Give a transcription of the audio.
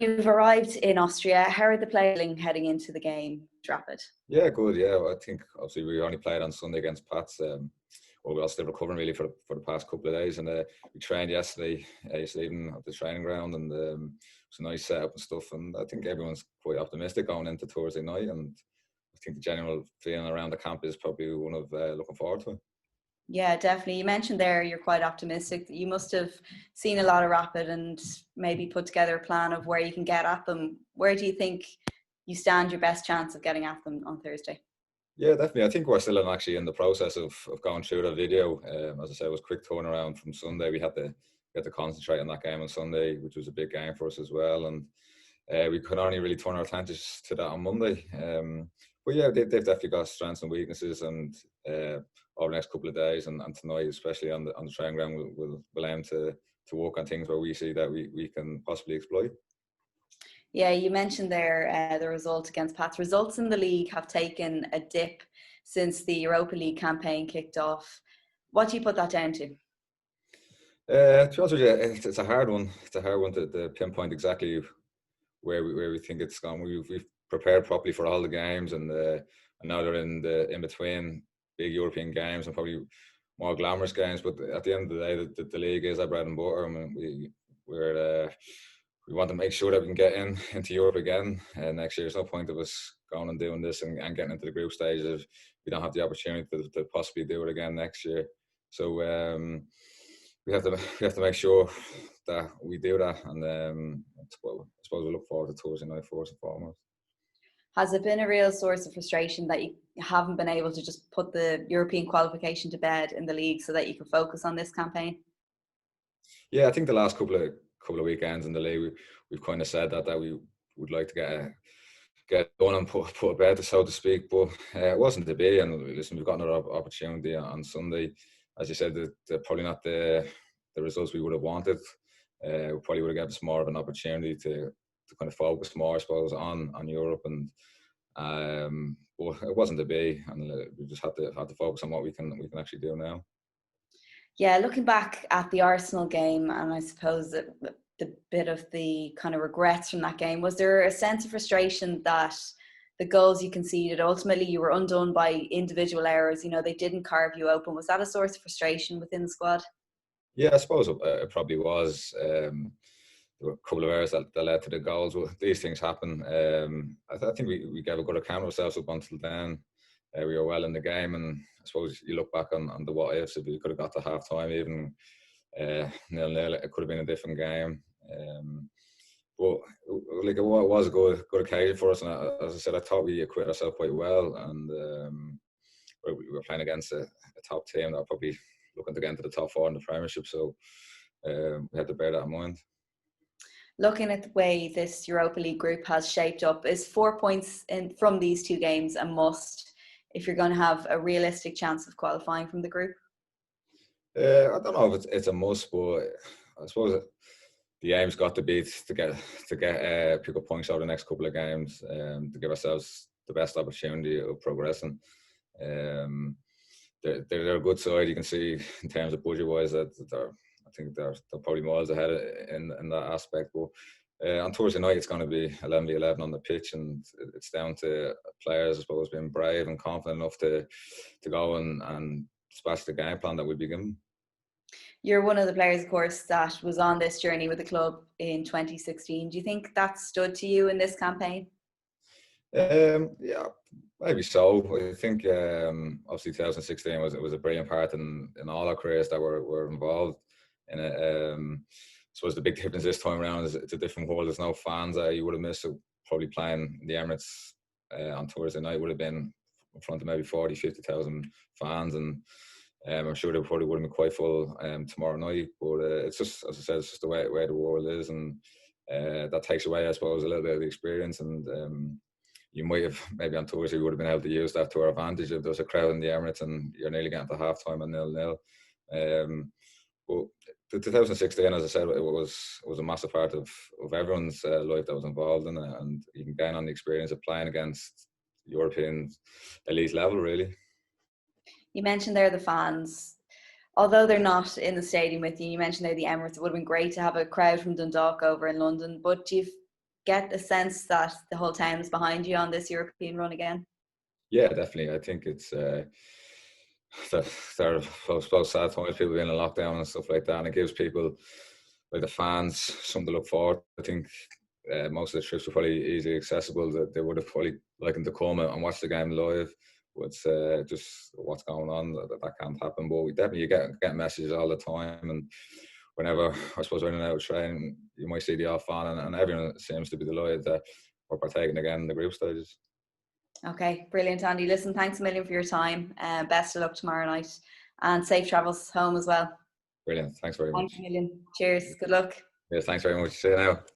You've arrived in Austria. How are the players feeling heading into the game, Rapid? Yeah, good. Yeah, I think obviously we only played on Sunday against Pats. Well, we're still recovering really for the past couple of days, and we trained yesterday evening at the training ground, and it's a nice setup and stuff. And I think everyone's quite optimistic going into Thursday night, and I think the general feeling around the camp is probably one of looking forward to it. Yeah, definitely. You mentioned there you're quite optimistic. You must have seen a lot of Rapid and maybe put together a plan of where you can get at them. Where do you think you stand your best chance of getting at them on Thursday? Yeah, definitely. I think we're still actually in the process of going through the video. As I said, it was a quick turnaround from Sunday. We had to concentrate on that game on Sunday, which was a big game for us as well. And we could only really turn our attention to that on Monday. But yeah, they've definitely got strengths and weaknesses, and over the next couple of days and tonight, especially on the training ground, we'll aim to work on things where we see that we can possibly exploit. Yeah, you mentioned there the result against Pats. Results in the league have taken a dip since the Europa League campaign kicked off. What do you put that down to? To be honest with you, it's a hard one. It's a hard one to pinpoint exactly where we think it's gone. We've prepared properly for all the games, and now they're in between big European games and probably more glamorous games. But at the end of the day, the league is our bread and butter. I mean, we want to make sure that we can get into Europe again next year. There's no point of us going and doing this and getting into the group stage if we don't have the opportunity to possibly do it again next year. So we have to make sure that we do that, and I suppose we look forward to Thursday night first and foremost. Has it been a real source of frustration that you haven't been able to just put the European qualification to bed in the league so that you can focus on this campaign? Yeah, I think the last couple of weekends in the league, we've kind of said that we would like to get done and put a bed, so to speak. But it wasn't to be. And listen, we've got another opportunity on Sunday. As you said, they're probably not the results we would have wanted. We probably would have given us more of an opportunity to kind of focus more, I suppose, on Europe. And but it wasn't to be, and we just had to focus on what we can actually do now. Yeah, looking back at the Arsenal game, and I suppose that the bit of the kind of regrets from that game, was there a sense of frustration that the goals you conceded, ultimately you were undone by individual errors, they didn't carve you open? Was that a source of frustration within the squad? Yeah, I suppose it probably was. There were a couple of errors that led to the goals. Well, these things happen. I think we gave a good account of ourselves up until then. We were well in the game, and I suppose you look back on the what ifs. If we could have got to half time, even 0-0, it could have been a different game. But like it was a good occasion for us, and as I said, I thought we acquitted ourselves quite well, and we were playing against a top team that were probably looking to get into the top four in the Premiership, so we had to bear that in mind. Looking at the way this Europa League group has shaped up, is 4 points from these two games a must if you're going to have a realistic chance of qualifying from the group? I don't know if it's a must, but I suppose the aim's got to be to get pick up points over the next couple of games, to give ourselves the best opportunity of progressing. They're a good side. You can see in terms of budget wise that I think they're probably miles ahead in that aspect. But on Thursday night, it's going to be 11v11 on the pitch, and it's down to players, I suppose, being brave and confident enough to go and dispatch the game plan that we'll be given. You're one of the players, of course, that was on this journey with the club in 2016. Do you think that stood to you in this campaign? Yeah, maybe so. I think obviously 2016 was a brilliant part in all our careers that were involved in it. I suppose the big difference this time around is it's a different world. There's no fans. You would have missed it. Probably playing in the Emirates on Thursday night would have been in front of maybe 40,000-50,000 fans, and I'm sure they probably wouldn't be quite full tomorrow night. But it's just, as I said, it's just the way the world is, and that takes away, I suppose, a little bit of the experience. And you might have, maybe on Thursday, we would have been able to use that to our advantage if there's a crowd in the Emirates and you're nearly getting to half time and 0-0. But the 2016, as I said, it was a massive part of everyone's life that was involved in it, and you can gain on the experience of playing against European elite level, really. You mentioned there the fans. Although they're not in the stadium with you, you mentioned there the Emirates. It would have been great to have a crowd from Dundalk over in London. But do you get a sense that the whole town's behind you on this European run again? Yeah, definitely. I think it's there are, I suppose, sad times, people being in lockdown and stuff like that, and it gives people, like the fans, something to look forward to. I think most of the trips were probably easily accessible, that they would have probably liking to come and watch the game live. But just what's going on, that can't happen. But we definitely, you get messages all the time, and whenever, I suppose, running out of training, you might see the off fan, and everyone seems to be delighted that we're partaking again in the group stages. Okay, brilliant, Andy. Listen, thanks a million for your time. Best of luck tomorrow night, and safe travels home as well. Brilliant. Thanks very Thanks much. a million. Cheers. Good luck. Yes, thanks very much. See you now.